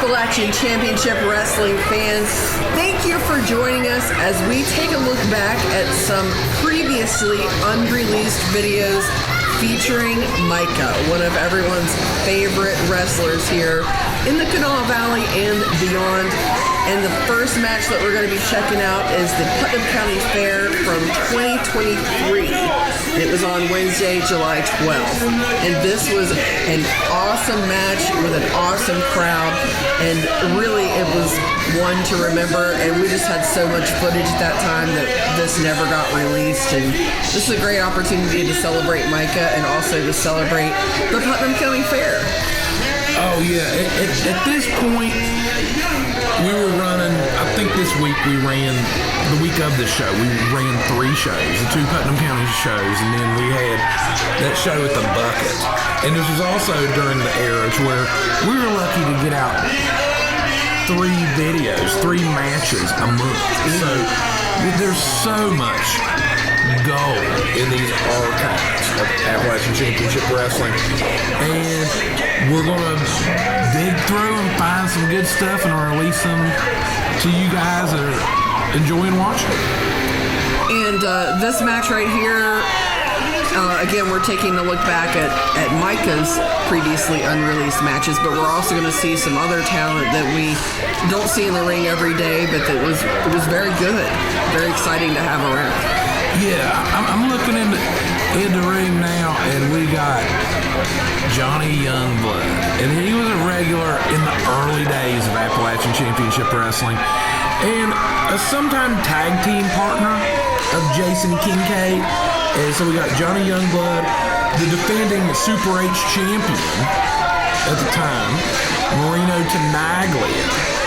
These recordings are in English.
Appalachian Championship Wrestling fans, thank you for joining us as we take a look back at some previously unreleased videos featuring Micah, one of everyone's favorite wrestlers here in the Kanawha Valley and beyond. And the first match that we're going to be checking out is the Putnam County Fair from 2023. It was on Wednesday, July 12th. And this was an awesome match with an awesome crowd. And really, it was one to remember. And we just had so much footage at that time that this never got released. And this is a great opportunity to celebrate Micah and also to celebrate the Putnam County Fair. Oh, yeah. At this point, we were running, I think this week we ran, the week of the show, we ran 3 shows, the 2 Putnam County shows, and then we had that show at the Bucket. And this was also during the era where we were lucky to get out 3 videos, 3 matches a month. So there's so much gold in these archives of Appalachian Championship Wrestling, and we're going to dig through and find some good stuff and release them to you guys that are enjoying watching. And this match right here, again, we're taking a look back at Micah's previously unreleased matches, but we're also going to see some other talent that we don't see in the ring every day, but that was very good, very exciting to have around. Yeah, I'm looking in the ring now, and we got Johnny Youngblood, and he was a regular in the early days of Appalachian Championship Wrestling, and a sometime tag team partner of Jason Kincaid. And so we got Johnny Youngblood, the defending Super H champion at the time, Marino Tenaglia.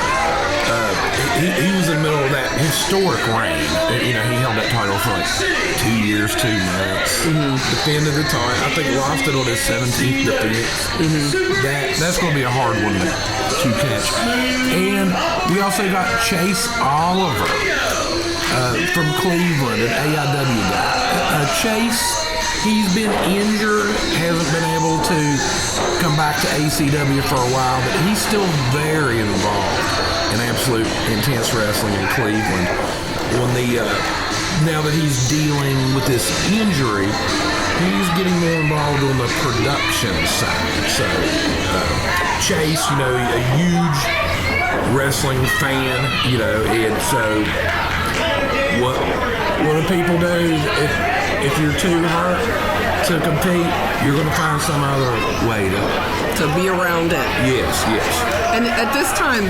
He was in the middle of that historic reign. You know, he held that title for like 2 years, 2 months. Defended the title. I think lost it on his 17th defense. That's going to be a hard one to catch. And we also got Chase Oliver from Cleveland, an AIW guy. Chase, he's been injured, hasn't been able to come back to ACW for a while, but he's still very involved in absolute intense wrestling in Cleveland. Now that he's dealing with this injury, he's getting more involved on the production side. So Chase, you know, a huge wrestling fan, you know, and so what do people do if you're too hurt to compete? You're going to find some other way to be around it. Yes. And at this time,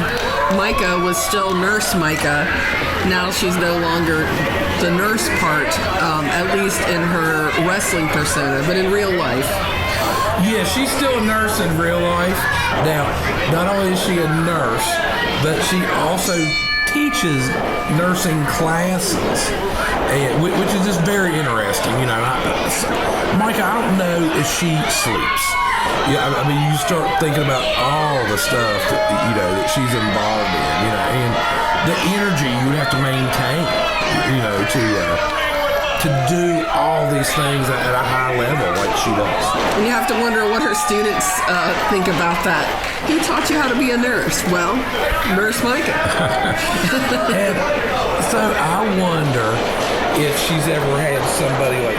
Micah was still Nurse Micah. Now she's no longer the nurse part, at least in her wrestling persona, but in real life. Yeah, she's still a nurse in real life. Now, not only is she a nurse, but she also teaches nursing classes, which is just very interesting. You know, Micah, I don't know if she sleeps. Yeah, I mean, you start thinking about all the stuff that, you know, that she's involved in, you know, and the energy you would have to maintain, you know, to do all these things at a high level like she does. And you have to wonder what her students think about that. Who taught you how to be a nurse? Well, Nurse Micah. And so I wonder if she's ever had somebody like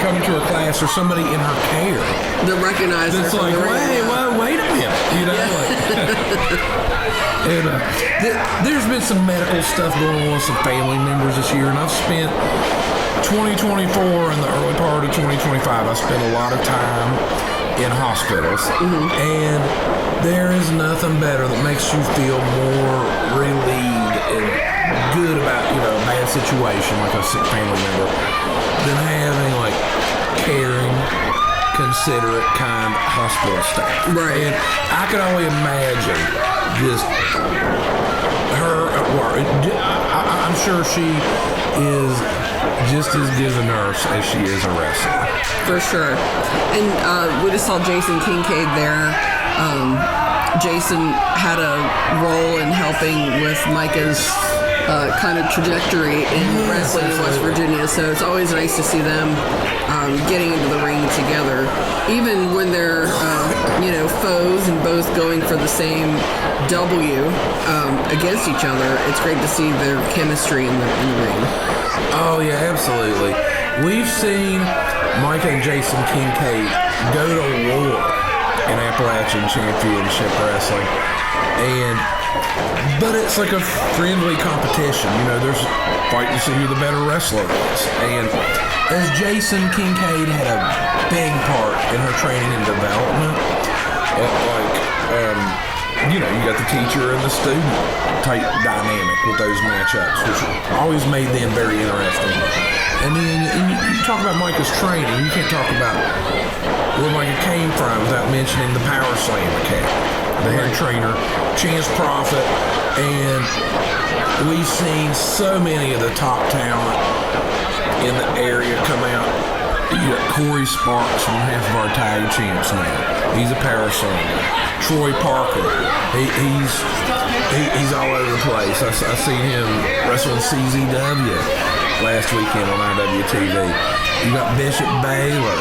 coming to her class or somebody in her care that recognize her. That's like, wait a minute, you know. Yeah. And there's been some medical stuff going on with some family members this year, and I've spent 2024 and the early part of 2025, I spent a lot of time in hospitals, and there is nothing better that makes you feel more relieved and good about, you know, a bad situation like a sick family member than having like caring, considerate, kind hospital staff. Right. And I can only imagine just her at work. I'm sure she is just as good a nurse as she is a wrestler. For sure. And we just saw Jason Kincaid there. Jason had a role in helping with Micah's kind of trajectory in wrestling in West Virginia, so it's always nice to see them getting into the ring together, even when they're foes and both going for the same W against each other, it's great to see their chemistry in the ring. Oh, yeah, absolutely. We've seen Micah and Jason Kincaid go to war in Appalachian Championship Wrestling, but it's like a friendly competition. You know, there's fighting to see who the better wrestler is. And as Jason Kincaid had a big part in her training and development, you know, you got the teacher and the student type dynamic with those matchups, which always made them very interesting. And then you talk about Micah's training. You can't talk about where Micah came from without mentioning the Power Slam Academy, the head trainer, Chance Prophet, and we've seen so many of the top talent in the area come out. You got Corey Sparks from half of our tag champs now. He's a Power Slammer. Troy Parker, he's all over the place. I seen him wrestle in CZW last weekend on IWTV. You got Bishop Baylor,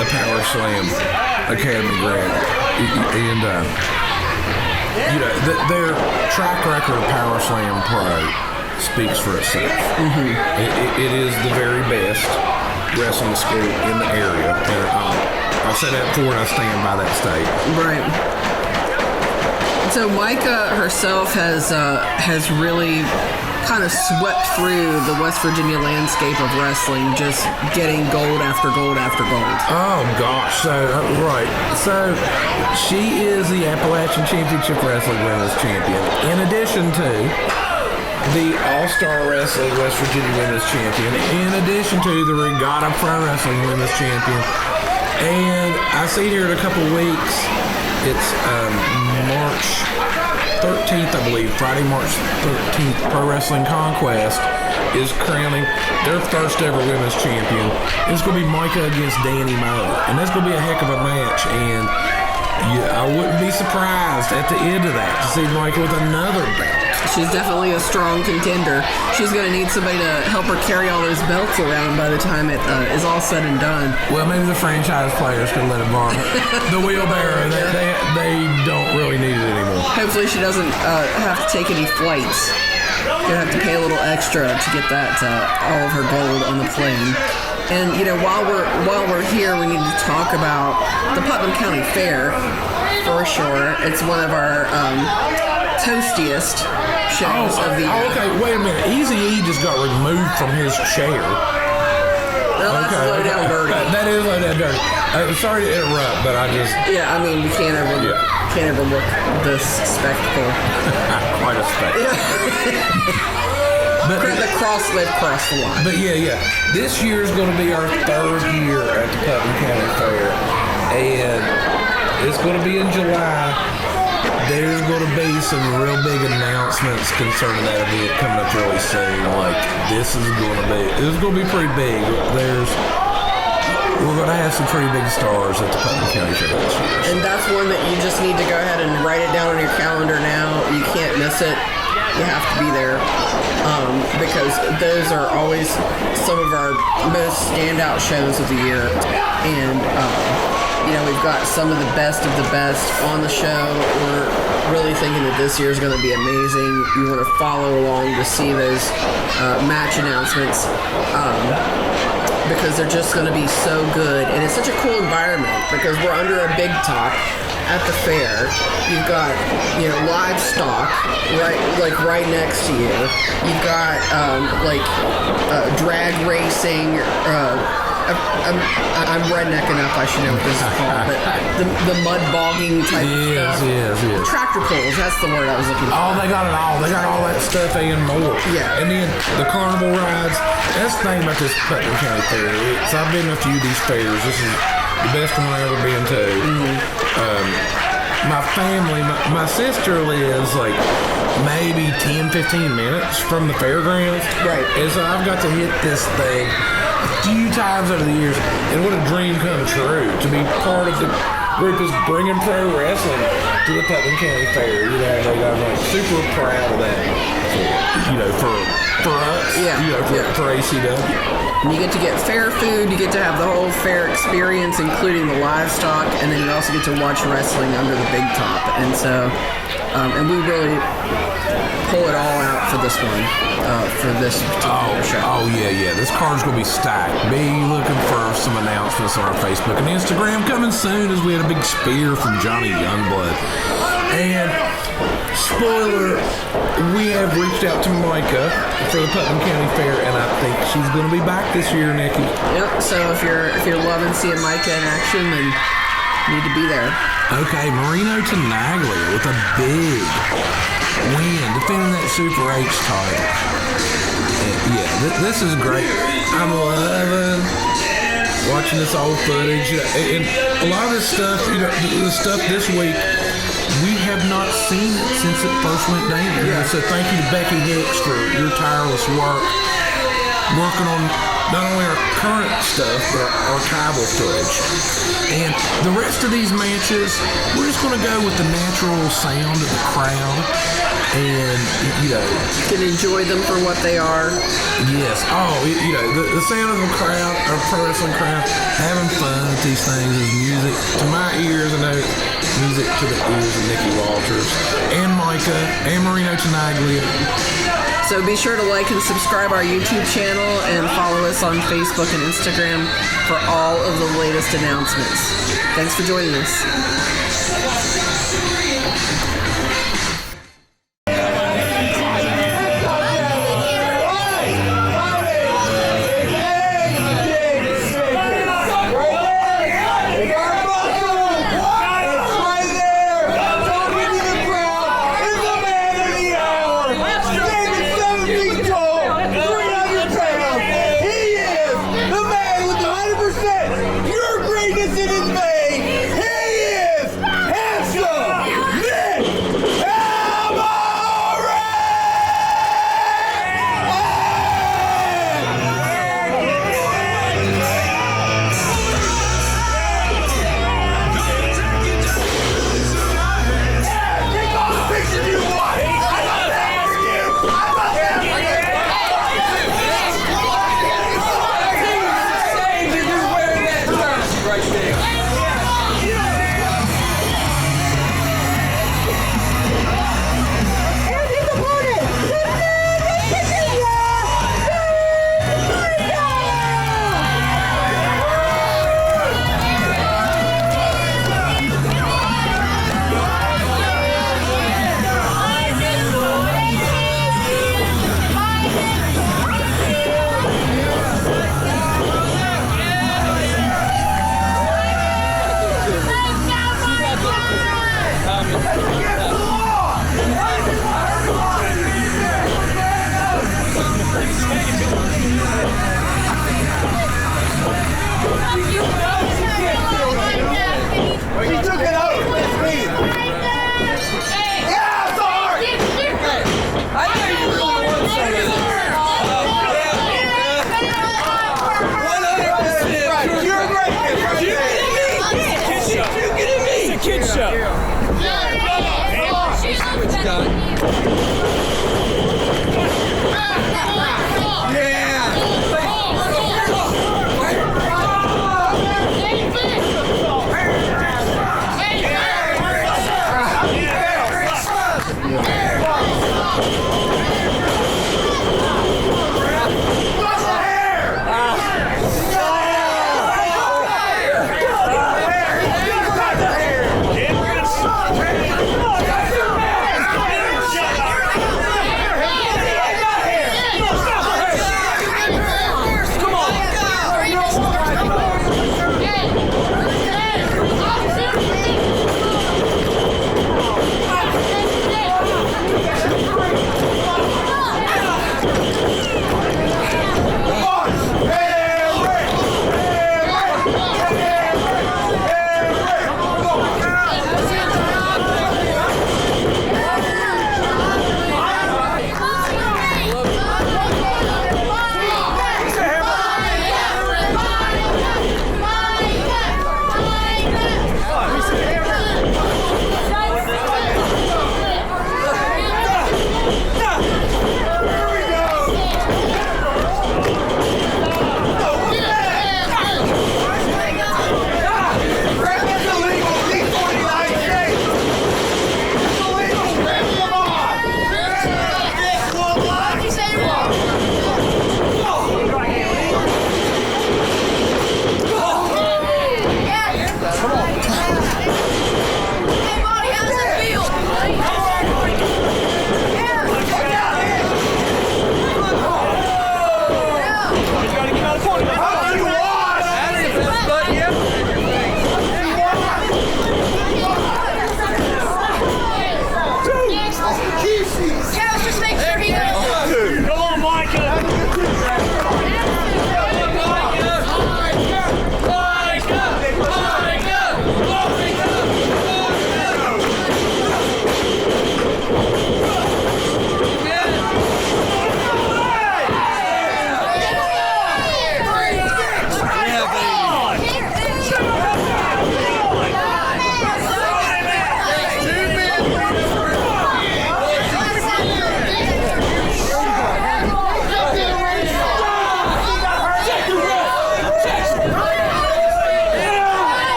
the Power Slam Academy grad, and you know their track record of Power Slam Pro speaks for itself. Mm-hmm. It is the very best wrestling school in the area, and I'll say that before, and I stand by that statement. Right. So Micah herself has really kind of swept through the West Virginia landscape of wrestling, just getting gold after gold after gold. Oh gosh, so she is the Appalachian Championship Wrestling Women's Champion, in addition to the All-Star Wrestling West Virginia Women's Champion, in addition to the Regatta Pro Wrestling Women's Champion. And I see here in a couple weeks, it's March 13th, I believe, Friday, March 13th, Pro Wrestling Conquest is crowning their first ever women's champion. It's going to be Micah against Danny Moe, and that's going to be a heck of a match. And I wouldn't be surprised at the end of that to see Micah with another belt. She's definitely a strong contender. She's going to need somebody to help her carry all those belts around by the time it is all said and done. Well, maybe the franchise players can let it borrow the wheelbarrow. They don't really need it anymore. Hopefully she doesn't have to take any flights. Gonna have to pay a little extra to get that all of her gold on the plane. And you know, while we're here, we need to talk about the Putnam County Fair for sure. It's one of our toastiest shows of the year. Okay, wait a minute. Easy E just got removed from his chair. Well, that's low down dirty. That is low down dirty. I'm sorry to interrupt, but I just... Yeah, I mean, we can't overlook this spectacle. Quite a spectacle. But they've crossed the line. But yeah. This year is going to be our third year at the Putnam County Fair. And it's going to be in July. There's going to be some real big announcements concerning that event coming up really soon. Like, this is going to be pretty big. We're going to have some pretty big stars at the Putnam County Fair this year. And that's one that you just need to go ahead and write it down on your calendar now. You can't miss it. You have to be there. Because those are always some of our most standout shows of the year. And, you know, we've got some of the best on the show. We're really thinking that this year is going to be amazing. You want to follow along to see those match announcements because they're just going to be so good. And it's such a cool environment because we're under a big top at the fair. You've got, you know, livestock right next to you. You've got drag racing. I'm redneck enough, I should know what this is called, but the mud bogging type stuff. Yes. Tractor pulls, that's the word I was looking for. Oh, they got it all. They got all that stuff and more. Yeah. And then the carnival rides. That's the thing about this Putnam County Fair. I've been to a few of these fairs. This is the best one I've ever been to. Mm-hmm. My family, my sister lives like maybe 10-15 minutes from the fairgrounds. Right. And so I've got to hit this thing a few times over the years, and what a dream come true to be part of the group is bringing pro wrestling to the Putnam County Fair. You know, I'm like super proud of that. For for us. For ACW. And you get to get fair food, you get to have the whole fair experience, including the livestock, and then you also get to watch wrestling under the big top. And so, and we really pull it all out for this one, for this particular show. Oh, yeah. This card's going to be stacked. Be looking for some announcements on our Facebook and Instagram coming soon, as we had a big spear from Johnny Youngblood. And spoiler, we have reached out to Micah for the Putnam County Fair, and I think she's going to be back this year, Nikki. Yep. So if you're loving seeing Micah in action, then you need to be there. Okay, Marino Tenaglia with a big win, defending that Super H title. And this is great. I'm loving watching this old footage, and a lot of this stuff, the stuff this week, we have not seen it since it first went down. So thank you to Becky Hicks for your tireless work, working on not only our current stuff, but our archival footage. And the rest of these matches, we're just going to go with the natural sound of the crowd. And, you can enjoy them for what they are. Yes. The sound of the crowd, our pro wrestling crowd, having fun with these things is music to my ears, and music to the ears of Nikki Walters and Micah and Marino Tenaglia. So be sure to like and subscribe our YouTube channel and follow us on Facebook and Instagram for all of the latest announcements. Thanks for joining us.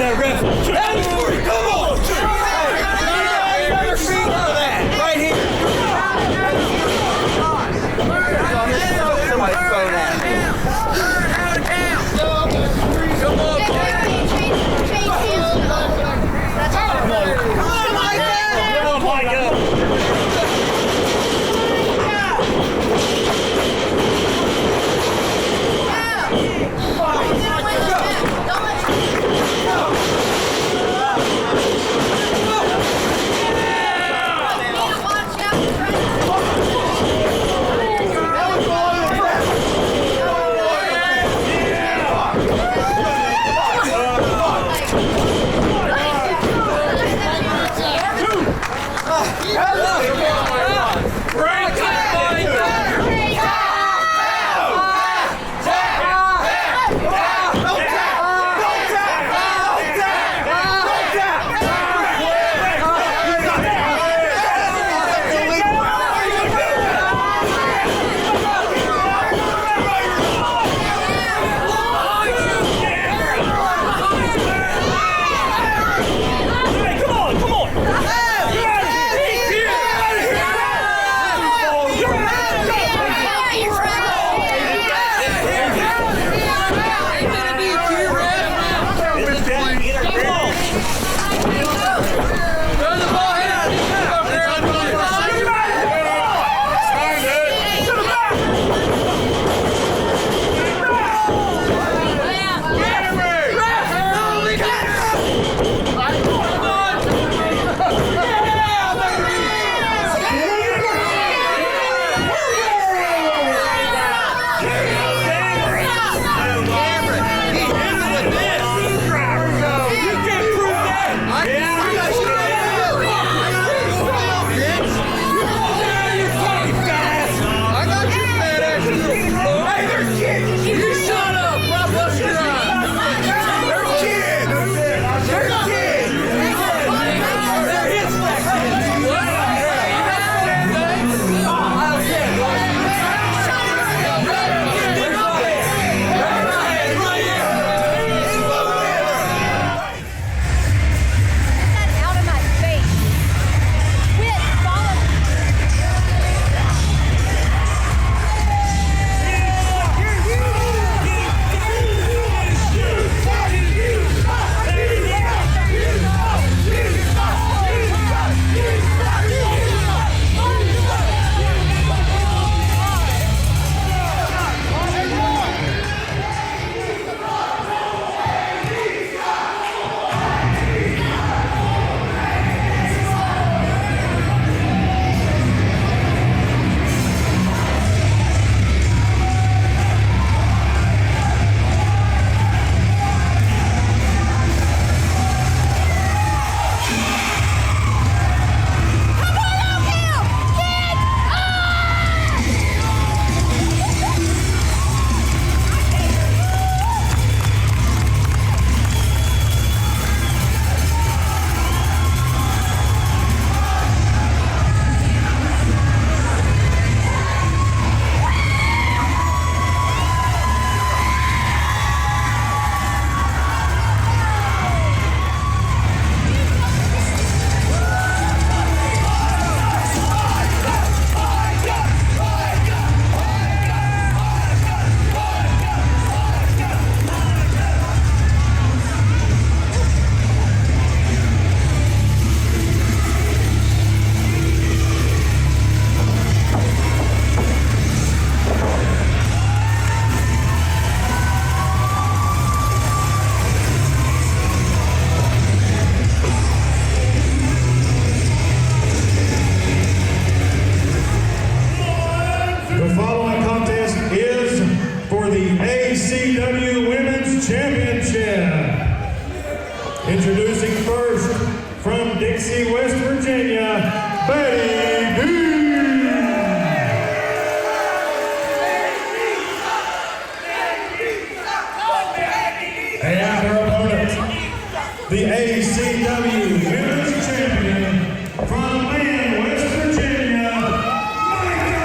that ref. That is for you. Come on. Another feet for that. Right here. Somebody throw that. Come on. Come on, Micah. ACW Women's Championship. Introducing first from Dixie, West Virginia, Betty D. And her opponent, the ACW Women's Champion from Land, West Virginia, Micah.